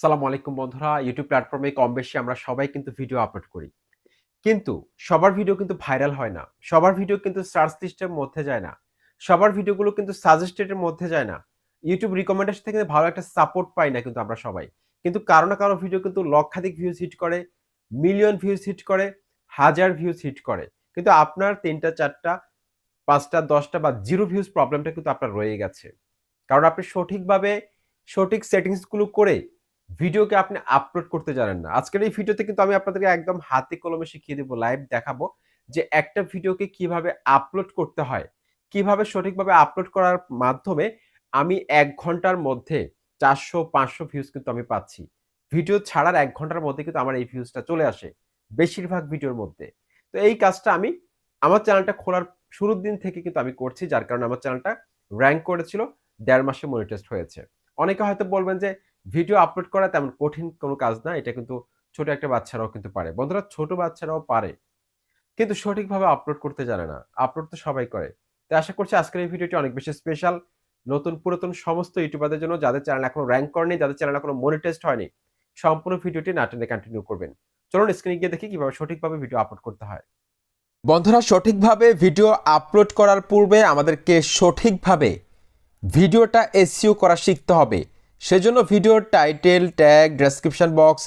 আসসালামু আলাইকুম বন্ধুরা। ইউটিউব প্ল্যাটফর্মে কম বেশি আমরা সবাই কিন্তু ভিডিও আপলোড করি। কিন্তু সবার ভিডিও কিন্তু ভাইরাল হয় না। সবার ভিডিও কিন্তু সার্চ লিস্টের মধ্যে যায় না। সবার ভিডিওগুলো কিন্তু সাজেস্টেড এর মধ্যে যায় না। ইউটিউব রিকমেন্ডেশন থেকে ভালো একটা সাপোর্ট পাই না কিন্তু আমরা সবাই। কিন্তু কারো না কারো ভিডিও কিন্তু লক্ষাধিক ভিউজ হিট করে, মিলিয়ন ভিউজ হিট করে, হাজার ভিউজ হিট করে। কিন্তু আপনার ৩ টা ৪ টা ৫ টা ১০ টা বা 0 ভিউজ প্রবলেমটা কিন্তু আপনার রয়ে গেছে। কারণ আপনি সঠিকভাবে সঠিক সেটিংস গুলো করে ভিডিওকে আপনি আপলোড করতে জানেন না। আজকের এই ভিডিওতে কিন্তু আমি আপনাদেরকে একদম হাতে কলমে শিখিয়ে দেব, লাইভ দেখাবো যে একটা ভিডিওকে কিভাবে আপলোড করতে হয়। কিভাবে সঠিকভাবে আপলোড করার মাধ্যমে আমি ১ ঘন্টার মধ্যে ৪০০-৫০০ ভিউজ কিন্তু আমি পাচ্ছি। ভিডিও ছাড়ার ১ ঘন্টার মধ্যে কিন্তু আমার এই ভিউজটা চলে আসে। বেশিরভাগ ভিডিওর মধ্যে। তো এই কাজটা আমি আমার চ্যানেলটা খোলার শুরুর দিন থেকে কিন্তু আমি করছি। যার কারণে আমার চ্যানেলটা র‍্যাংক করেছিল। ১.৫ মাসে মনিটাইজড হয়েছে। অনেকে হয়তো বলবেন যে ভিডিও আপলোড করা তেমন কঠিন কোনো কাজ না। এটা কিন্তু ছোট একটা বাচ্চারাও কিন্তু পারে। বন্ধুরা ছোট বাচ্চারাও পারে। কিন্তু সঠিকভাবে আপলোড করতে জানে না। আপলোড তো সবাই করে। তো আশা করছি আজকের এই ভিডিওটি অনেক বেশি স্পেশাল। নতুন পুরাতন সমস্ত ইউটিউবারদের জন্য যাদের চ্যানেল এখনো র‍্যাংক করেনি, যাদের চ্যানেল এখনো মনিটাইজড হয়নি। সম্পূর্ণ ভিডিওটি না টেনে কন্টিনিউ করবেন। চলুন স্ক্রিনে গিয়ে দেখি কিভাবে সঠিকভাবে ভিডিও আপলোড করতে হয়। বন্ধুরা সঠিকভাবে ভিডিও আপলোড করার পূর্বে আমাদেরকে সঠিকভাবে ভিডিওটা এসইও করা শিখতে হবে। সেজন্য ভিডিওর টাইটেল, ট্যাগ, ডেসক্রিপশন বক্স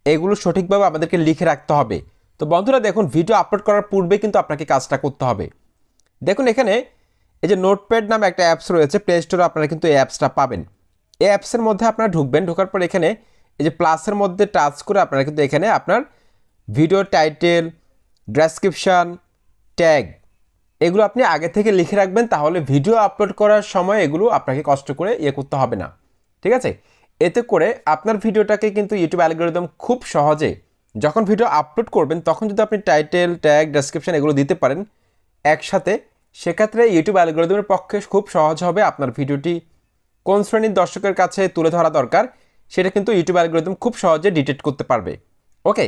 এগুলো সঠিকভাবে আমাদেরকে লিখে রাখতে হবে। তো বন্ধুরা দেখুন, ভিডিও আপলোড করার পূর্বে কিন্তু আপনাকে কাজটা করতে হবে। দেখুন এখানে এই যে নোটপ্যাড নামে একটা অ্যাপস রয়েছে, প্লে স্টোরে আপনারা কিন্তু এই অ্যাপসটা পাবেন। এই অ্যাপসের মধ্যে আপনারা ঢুকবেন, ঢোকার পর এখানে এই যে প্লাসের মধ্যে টাচ করে আপনারা কিন্তু এখানে আপনার ভিডিও টাইটেল, ডেসক্রিপশন, ট্যাগ এগুলো আপনি আগে থেকে লিখে রাখবেন, তাহলে ভিডিও আপলোড করার সময় এগুলো আপনাকে কষ্ট করে করতে হবে না। ঠিক আছে? এতে করে আপনার ভিডিওটাকে কিন্তু ইউটিউব অ্যালগরিদম খুব সহজে যখন ভিডিও আপলোড করবেন তখন যদি আপনি টাইটেল, ট্যাগ, ডেসক্রিপশন এগুলো দিতে পারেন একসাথে, সেক্ষেত্রে ইউটিউব অ্যালগরিদমের পক্ষে খুব সহজ হবে আপনার ভিডিওটি কোন শ্রেণীর দর্শকের কাছে তুলে ধরা দরকার সেটা কিন্তু ইউটিউব অ্যালগরিদম খুব সহজে ডিটেক্ট করতে পারবে। ওকে,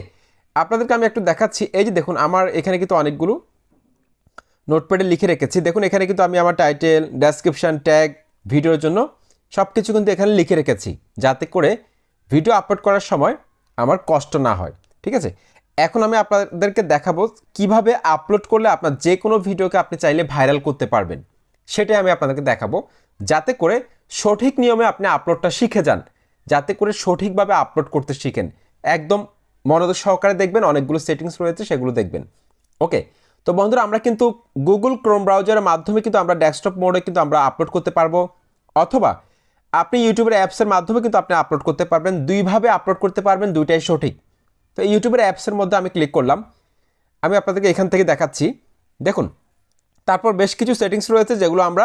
আপনাদেরকে আমি একটু দেখাচ্ছি। এই যে দেখুন, আমার এখানে কিন্তু অনেকগুলো নোটপ্যাডে লিখে রেখেছি। দেখুন এখানে কিন্তু আমি আমার টাইটেল, ডেসক্রিপশন, ট্যাগ, ভিডিওর জন্য সব কিছু কিন্তু এখানে লিখে রেখেছি, যাতে করে ভিডিও আপলোড করার সময় আমার কষ্ট না হয়। ঠিক আছে? এখন আমি আপনাদেরকে দেখাবো কিভাবে আপলোড করলে আপনার যে কোনো ভিডিওকে আপনি চাইলে ভাইরাল করতে পারবেন। সেটাই আমি আপনাদেরকে দেখাবো, যাতে করে সঠিক নিয়মে আপনি আপলোডটা শিখে যান, যাতে করে সঠিকভাবে আপলোড করতে শিখেন। একদম মনোযোগ সহকারে দেখবেন, অনেকগুলো সেটিংস রয়েছে সেগুলো দেখবেন। ওকে, তো বন্ধুরা আমরা কিন্তু গুগল ক্রোম ব্রাউজারের মাধ্যমে কিন্তু আমরা ডেস্কটপ মোডে কিন্তু আমরা আপলোড করতে পারবো, অথবা আপনি ইউটিউবের অ্যাপসের মাধ্যমে কিন্তু আপনি আপলোড করতে পারবেন। দুইভাবে আপলোড করতে পারবেন, দুইটাই সঠিক। তো ইউটিউবের অ্যাপসের মধ্যে আমি ক্লিক করলাম, আমি আপনাদেরকে এখান থেকে দেখাচ্ছি। দেখুন, তারপর বেশ কিছু সেটিংস রয়েছে যেগুলো আমরা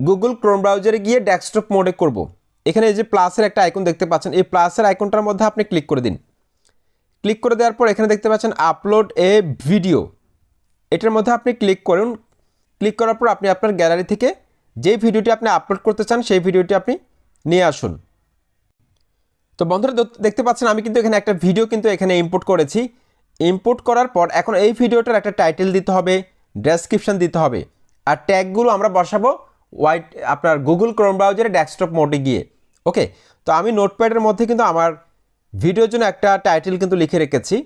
গুগল ক্রোম ব্রাউজারে গিয়ে ডেস্কটপ মোডে করব। এখানে এই যে প্লাসের একটা আইকন দেখতে পাচ্ছেন, এই প্লাসের আইকনটার মধ্যে আপনি ক্লিক করে দিন। ক্লিক করে দেওয়ার পর এখানে দেখতে পাচ্ছেন আপলোড এ ভিডিও, এটার মধ্যে আপনি ক্লিক করুন। ক্লিক করার পর আপনি আপনার গ্যালারি থেকে যে ভিডিওটি আপনি আপলোড করতে চান সেই ভিডিওটি আপনি নিয়ে আসুন। তো বন্ধুরা দেখতে পাচ্ছেন আমি কিন্তু এখানে একটা ভিডিও কিন্তু এখানে ইম্পোর্ট করেছি। ইম্পোর্ট করার পর এখন এই ভিডিওটার একটা টাইটেল দিতে হবে, ডেসক্রিপশন দিতে হবে, আর ট্যাগগুলো আমরা বসাবো আপনার গুগল ক্রোম ব্রাউজারে ডেস্কটপ মোডে গিয়ে। ওকে, তো আমি নোটপ্যাডের মধ্যে কিন্তু আমার ভিডিওর জন্য একটা টাইটেল কিন্তু লিখে রেখেছি।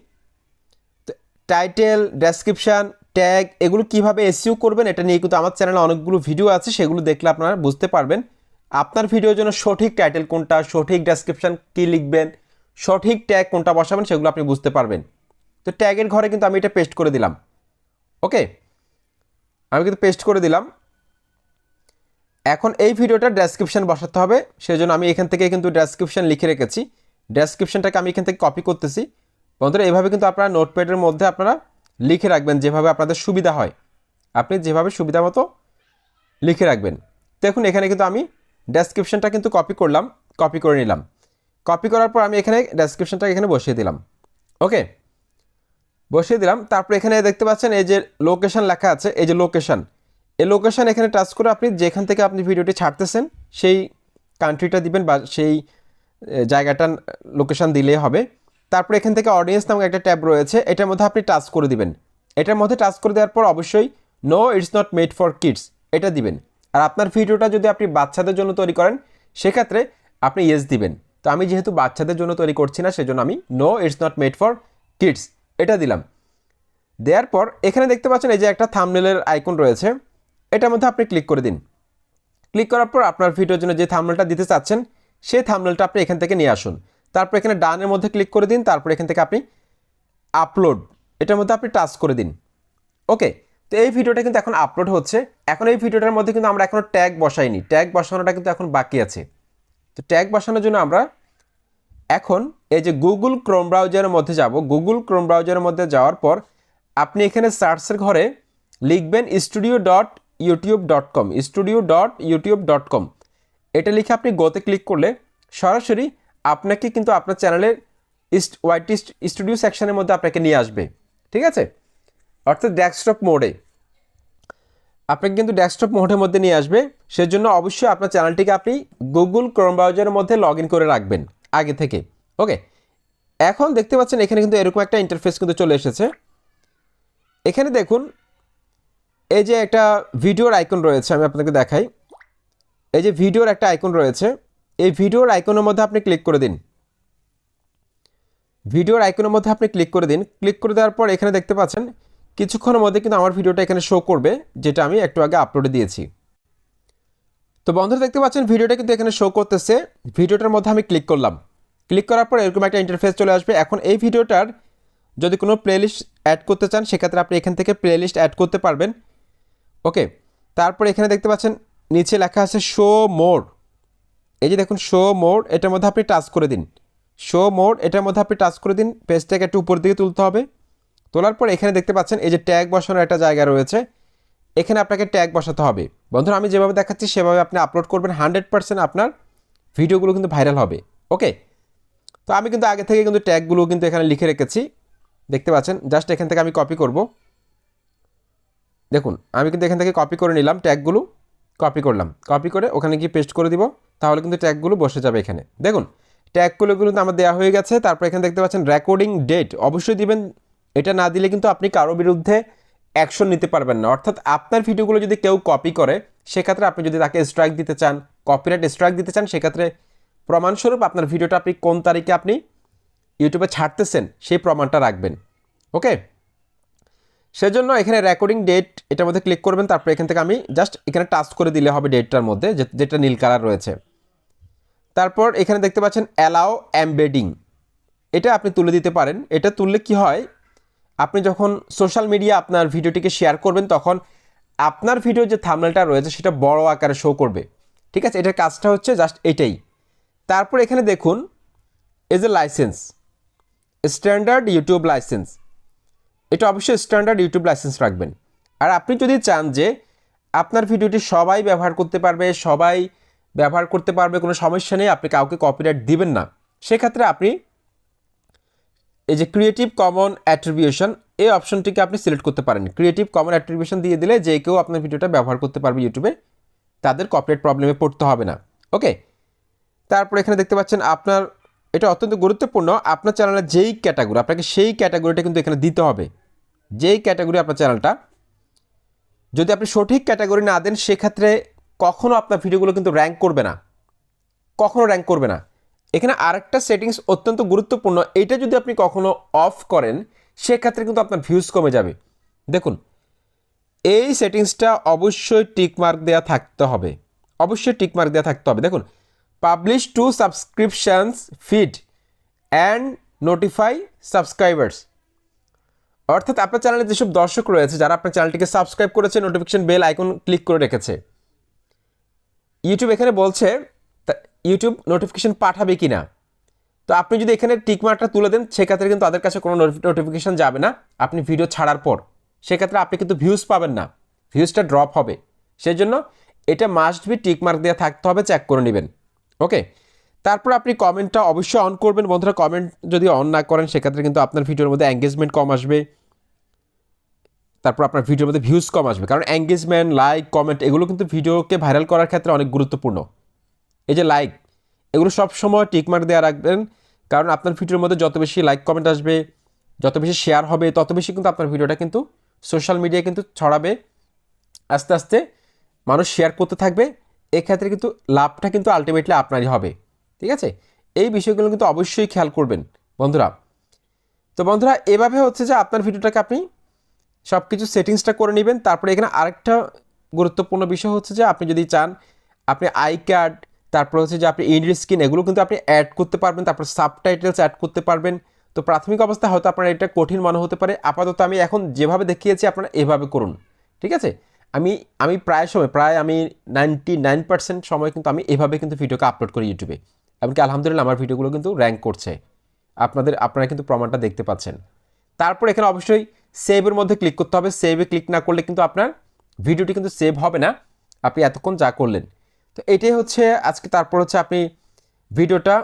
টাইটেল, ডেসক্রিপশন, ট্যাগ এগুলো কিভাবে এসইও করবেন এটা নিয়ে কিন্তু আমার চ্যানেলে অনেকগুলো ভিডিও আছে, সেগুলো দেখলে আপনারা বুঝতে পারবেন আপনার ভিডিওর জন্য সঠিক টাইটেল কোনটা, সঠিক ডেসক্রিপশন কী লিখবেন, সঠিক ট্যাগ কোনটা বসাবেন সেগুলো আপনি বুঝতে পারবেন। তো ট্যাগের ঘরে কিন্তু আমি এটা পেস্ট করে দিলাম। ওকে, আমি কিন্তু পেস্ট করে দিলাম। এখন এই ভিডিওটার ডেসক্রিপশন বসাতে হবে, সেজন্য আমি এখান থেকে কিন্তু ডেসক্রিপশন লিখে রেখেছি। ডেসক্রিপশনটাকে আমি এখান থেকে কপি করতেছি। বন্ধুরা এভাবে কিন্তু আপনারা নোটপ্যাডের মধ্যে আপনারা লিখে রাখবেন, যেভাবে আপনাদের সুবিধা হয়, আপনি যেভাবে সুবিধা মতো লিখে রাখবেন। দেখুন এখানে কিন্তু আমি ডেসক্রিপশনটা কিন্তু কপি করলাম, কপি করে নিলাম। কপি করার পর আমি এখানে ডেসক্রিপশনটা এখানে বসিয়ে দিলাম। ওকে, বসিয়ে দিলাম। তারপর এখানে দেখতে পাচ্ছেন এই যে লোকেশন লেখা আছে, এই যে লোকেশন, এই লোকেশন এখানে টাচ করে আপনি যেখান থেকে আপনি ভিডিওটি ছাড়তেছেন সেই কান্ট্রিটা দিবেন বা সেই জায়গাটার লোকেশন দিলেই হবে। তারপর এখান থেকে অডিয়েন্স নামক একটা ট্যাব রয়েছে, এটার মধ্যে আপনি টাচ করে দিবেন। এটার মধ্যে টাচ করে দেওয়ার পর অবশ্যই no it's not made for kids এটা দিবেন। আর আপনার ভিডিওটা যদি আপনি বাচ্চাদের জন্য তৈরি করেন সেক্ষেত্রে আপনি ইয়েস দিবেন। তো আমি যেহেতু বাচ্চাদের জন্য তৈরি করছি না, সেজন্য আমি no it's not made for kids এটা দিলাম। দেওয়ার পর এখানে দেখতে পাচ্ছেন এই যে একটা থাম্বনেলের আইকন রয়েছে, এটার মধ্যে আপনি ক্লিক করে দিন। ক্লিক করার পর আপনার ভিডিওর জন্য যে থাম্বনেলটা দিতে চাচ্ছেন সেই থাম্বনেলটা আপনি এখান থেকে নিয়ে আসুন। তারপর এখানে ডানের মধ্যে ক্লিক করে দিন। তারপর এখান থেকে আপনি আপলোড এটার মধ্যে আপনি টাচ করে দিন। ওকে, তো এই ভিডিওটা কিন্তু এখন আপলোড হচ্ছে। এখন এই ভিডিওটার মধ্যে কিন্তু আমরা এখনও ট্যাগ বসাইনি, ট্যাগ বসানোটা কিন্তু এখন বাকি আছে। তো ট্যাগ বসানোর জন্য আমরা এখন এই যে গুগল ক্রোম ব্রাউজারের মধ্যে যাব। গুগল ক্রোম ব্রাউজারের মধ্যে যাওয়ার পর আপনি এখানে সার্চের ঘরে লিখবেন studio.youtube.com, studio.youtube.com। এটা লিখে আপনি গোতে ক্লিক করলে সরাসরি আপনাকে কিন্তু আপনার চ্যানেলের ওয়াইটি স্টুডিও সেকশনের মধ্যে আপনাকে নিয়ে আসবে। ঠিক আছে, অর্থাৎ ডেস্কটপ মোডে আপনাকে কিন্তু ডেস্কটপ মোডের মধ্যে নিয়ে আসবে। সেজন্য অবশ্যই আপনার চ্যানেলটিকে আপনি গুগল ক্রোম ব্রাউজারের মধ্যে লগ ইন করে রাখবেন আগে থেকে। ওকে, এখন দেখতে পাচ্ছেন এখানে কিন্তু এরকম একটা ইন্টারফেস কিন্তু চলে এসেছে। এখানে দেখুন এই যে একটা ভিডিওর আইকন রয়েছে, আমি আপনাকে দেখাই। এই যে ভিডিওর একটা আইকন রয়েছে, এই ভিডিওর আইকনের মধ্যে আপনি ক্লিক করে দিন। ভিডিওর আইকনের মধ্যে আপনি ক্লিক করে দিন। ক্লিক করে দেওয়ার পর এখানে দেখতে পাচ্ছেন কিছুক্ষণের মধ্যে কিন্তু আমার ভিডিওটা এখানে শো করবে, যেটা আমি একটু আগে আপলোডে দিয়েছি। তো বন্ধুরা দেখতে পাচ্ছেন ভিডিওটা কিন্তু এখানে শো করতেছে। ভিডিওটার মধ্যে আমি ক্লিক করলাম। ক্লিক করার পর এরকম একটা ইন্টারফেস চলে আসবে। এখন এই ভিডিওটার যদি কোনো প্লেলিস্ট অ্যাড করতে চান সেক্ষেত্রে আপনি এখান থেকে প্লেলিস্ট অ্যাড করতে পারবেন। ওকে, তারপর এখানে দেখতে পাচ্ছেন নিচে লেখা আছে শো মোর। এই যে দেখুন শো মোর, এটার মধ্যে আপনি টাচ করে দিন। শো মোর এটার মধ্যে আপনি টাচ করে দিন। পেজটাকে একটু উপর দিকে তুলতে হবে। তোলার পর এখানে দেখতে পাচ্ছেন এই যে ট্যাগ বসানোর একটা জায়গা রয়েছে, এখানে আপনাকে ট্যাগ বসাতে হবে। বন্ধুরা আমি যেভাবে দেখাচ্ছি সেভাবে আপনি আপলোড করবেন, 100% আপনার ভিডিওগুলো কিন্তু ভাইরাল হবে। ওকে, তো আমি কিন্তু আগে থেকে কিন্তু ট্যাগগুলো কিন্তু এখানে লিখে রেখেছি, দেখতে পাচ্ছেন। জাস্ট এখান থেকে আমি কপি করব। দেখুন আমি কিন্তু এখান থেকে কপি করে নিলাম, ট্যাগগুলো কপি করলাম। কপি করে ওখানে গিয়ে পেস্ট করে দিব, তাহলে কিন্তু ট্যাগগুলো বসে যাবে এখানে। দেখুন ট্যাগগুলো কিন্তু আমার দেওয়া হয়ে গেছে। তারপর এখানে দেখতে পাচ্ছেন রেকর্ডিং ডেট অবশ্যই দিবেন। এটা না দিলে কিন্তু আপনি কারো বিরুদ্ধে অ্যাকশন নিতে পারবেন না। অর্থাৎ আপনার ভিডিওগুলো যদি কেউ কপি করে সেক্ষেত্রে আপনি যদি তাকে স্ট্রাইক দিতে চান, কপিরাইট স্ট্রাইক দিতে চান, সেক্ষেত্রে প্রমাণস্বরূপ আপনার ভিডিওটা আপনি কোন তারিখে আপনি ইউটিউবে ছাড়তেছেন সেই প্রমাণটা রাখবেন। ওকে, সেজন্য এখানে রেকর্ডিং ডেট এটার মধ্যে ক্লিক করবেন। তারপর এখান থেকে আমি জাস্ট এখানে টাচ করে দিলে হবে ডেটটার মধ্যে, যেটা নীল কালার রয়েছে। তারপর এখানে দেখতে পাচ্ছেন অ্যালাও এমবেডিং, এটা আপনি তুলে দিতে পারেন। এটা তুললে কি হয়, আপনি যখন সোশ্যাল মিডিয়া আপনার ভিডিওটিকে শেয়ার করবেন তখন আপনার ভিডিওর যে থাম্বনেলটা রয়েছে সেটা বড় আকারে শো করবে। ঠিক আছে, এটার কাজটা হচ্ছে জাস্ট এটাই। তারপর এখানে দেখুন as a licence, standard YouTube licence, এটা অবশ্যই স্ট্যান্ডার্ড ইউটিউব লাইসেন্স রাখবেন। আর আপনি যদি চান যে আপনার ভিডিওটি সবাই ব্যবহার করতে পারবে, কোনো সমস্যা নেই, আপনি কাউকে কপিরাইট দিবেন না, সেক্ষেত্রে আপনি এই যে ক্রিয়েটিভ কমন অ্যাট্রিবিউশন এই অপশনটিকে আপনি সিলেক্ট করতে পারেন। ক্রিয়েটিভ কমন অ্যাট্রিবিউশন দিয়ে দিলে যে কেউ আপনার ভিডিওটা ব্যবহার করতে পারবে ইউটিউবে, তাদের কপিরাইট প্রবলেমে পড়তে হবে না। ওকে, তারপর এখানে দেখতে পাচ্ছেন আপনার এটা অত্যন্ত গুরুত্বপূর্ণ, আপনার চ্যানেলের যেই ক্যাটাগরি আপনাকে সেই ক্যাটাগরিটা কিন্তু এখানে দিতে হবে। যেই ক্যাটাগরি আপনার চ্যানেলটা, যদি আপনি সঠিক ক্যাটাগরি না দেন সেক্ষেত্রে কখনও আপনার ভিডিওগুলো কিন্তু র্যাঙ্ক করবে না, কখনও র্যাঙ্ক করবে না। এখানে আরেকটা সেটিংস অত্যন্ত গুরুত্বপূর্ণ, এইটা যদি আপনি কখনো অফ করেন সেক্ষেত্রে কিন্তু আপনার ভিউজ কমে যাবে। দেখুন এই সেটিংসটা অবশ্যই টিকমার্ক দেওয়া থাকতে হবে, অবশ্যই টিকমার্ক দেওয়া থাকতে হবে। দেখুন publish two subscriptions feed and notify subscribers, অর্থাৎ আপনার চ্যানেলে যেসব দর্শক রয়েছে যারা আপনার চ্যানেলটিকে সাবস্ক্রাইব করেছে, নোটিফিকেশন বেল আইকন ক্লিক করে রেখেছে, ইউটিউব এখানে বলছে ইউটিউব নোটিফিকেশন পাঠাবে কি না। তো আপনি যদি এখানে টিকমার্কটা তুলে দেন সেক্ষেত্রে কিন্তু তাদের কাছে কোনো নোটিফিকেশন যাবে না আপনি ভিডিও ছাড়ার পর, সেক্ষেত্রে আপনি কিন্তু ভিউজ পাবেন না, ভিউজটা ড্রপ হবে। সেই জন্য এটা মাস্ট বি টিকমার্ক দিয়ে থাকতে হবে, চেক করে নেবেন। ওকে, তারপর আপনি কমেন্টটা অবশ্যই অন করবেন। বন্ধুরা কমেন্ট যদি অন না করেন সেক্ষেত্রে কিন্তু আপনার ভিডিওর মধ্যে এঙ্গেজমেন্ট কম আসবে, তারপর আপনার ভিডিওর মধ্যে ভিউজ কম আসবে। কারণ এঙ্গেজমেন্ট, লাইক, কমেন্ট এগুলো কিন্তু ভিডিওকে ভাইরাল করার ক্ষেত্রে অনেক গুরুত্বপূর্ণ। এই যে লাইক, এগুলো সবসময় টিকমার্ক দেওয়া রাখবেন, কারণ আপনার ভিডিওর মধ্যে যত বেশি লাইক কমেন্ট আসবে, যত বেশি শেয়ার হবে, তত বেশি কিন্তু আপনার ভিডিওটা কিন্তু সোশ্যাল মিডিয়ায় কিন্তু ছড়াবে, আস্তে আস্তে মানুষ শেয়ার করতে থাকবে। এক্ষেত্রে কিন্তু লাভটা কিন্তু আলটিমেটলি আপনারই হবে। ঠিক আছে, এই বিষয়গুলো কিন্তু অবশ্যই খেয়াল করবেন বন্ধুরা। তো বন্ধুরা এভাবে হচ্ছে যে আপনার ভিডিওটাকে আপনি সব কিছু সেটিংসটা করে নেবেন। তারপরে এখানে আরেকটা গুরুত্বপূর্ণ বিষয় হচ্ছে যে আপনি যদি চান আপনি আই কার্ড, তারপর হচ্ছে যে আপনি ইন্ড স্ক্রিন এগুলো কিন্তু আপনি অ্যাড করতে পারবেন, তারপর সাবটাইটেলস অ্যাড করতে পারবেন। তো প্রাথমিক অবস্থায় হয়তো আপনার এটা কঠিন মনে হতে পারে, আপাতত আমি এখন যেভাবে দেখিয়েছি আপনারা এভাবে করুন, ঠিক আছে? আমি আমি প্রায় সময় আমি 99% সময় কিন্তু আমি এভাবে কিন্তু ভিডিওকে আপলোড করি ইউটিউবে, এমনকি আলহামদুলিল্লাহ আমার ভিডিওগুলো কিন্তু র্যাঙ্ক করছে। আপনারা কিন্তু প্রমাণটা দেখতে পাচ্ছেন। তারপর এখানে অবশ্যই সেভের মধ্যে ক্লিক করতে হবে। সেভে ক্লিক না করলে কিন্তু আপনার ভিডিওটি কিন্তু সেভ হবে না, আপনি এতক্ষণ যা করলেন। তো এটাই হচ্ছে আজকে। তারপর হচ্ছে আপনি ভিডিওটা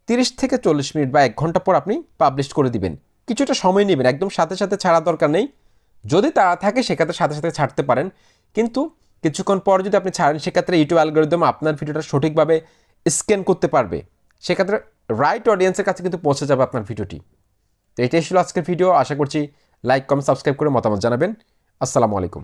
30 থেকে 40 মিনিট বা 1 ঘন্টা পর আপনি পাবলিশ করে দিবেন। কিছুটা সময় নেবেন, একদম সাথে সাথে ছাড়ার দরকার নেই। যদি তাড়া থাকে সেক্ষেত্রে সাথে সাথে ছাড়তে পারেন, কিন্তু কিছুক্ষণ পর যদি আপনি ছাড়েন সেক্ষেত্রে ইউটিউব অ্যালগরিদম আপনার ভিডিওটা সঠিকভাবে স্ক্যান করতে পারবে, সেক্ষেত্রে রাইট অডিয়েন্সের কাছে কিন্তু পৌঁছে যাবে আপনার ভিডিওটি। তো এটাই ছিল আজকের ভিডিও। আশা করছি লাইক কমেন্ট সাবস্ক্রাইব করে মতামত জানাবেন। আসসালামু আলাইকুম।